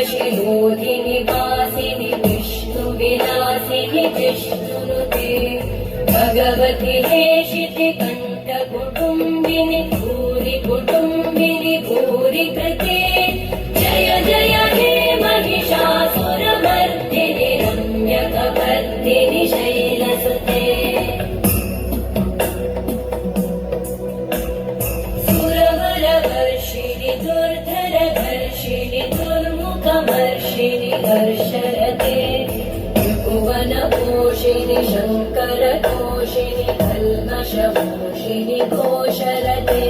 शिरोधिनि वासिनि विष्णुविलासिनि विष्णुनुते भगवति हेशिति कण्ठकुटुम्बिनि भूरि कुटुम्बिनि भूरि कृते जय जय हे महिषासुरमर्दिनि रम्यकपर्दिनि शैलसुते सुरवरवर्षिणि दुर्धरघर्षिणि दुर्मुखमर्षिणि हर्षरते त्रिभुवनपोषिणि शङ्करतोषिणि कल्मषमोषिणि घोषरते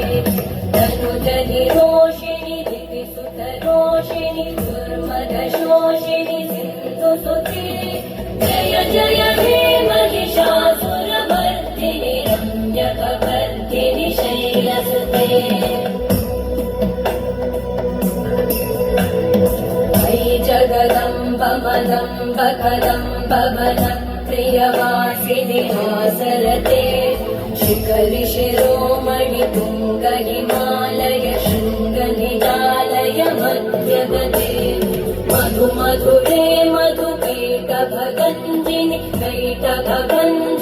तनुजनिरोषिणि दिविसुतरोषिणि दुर्मदशोषिणि सिन्धुसुते जय जय हे महिषासुरमर्दिनि रम्यकपर्दिनि शैलसुते जगदम्ब मदम्ब कदम्ब वन प्रियवासिनि हासरते शिखरि शिरोमणि तुङ्ग हिमालय शृङ्ग निजालय मध्यगते मधु मधुरे मधुकैटभगञ्जिनि कैटभगञ्जिनि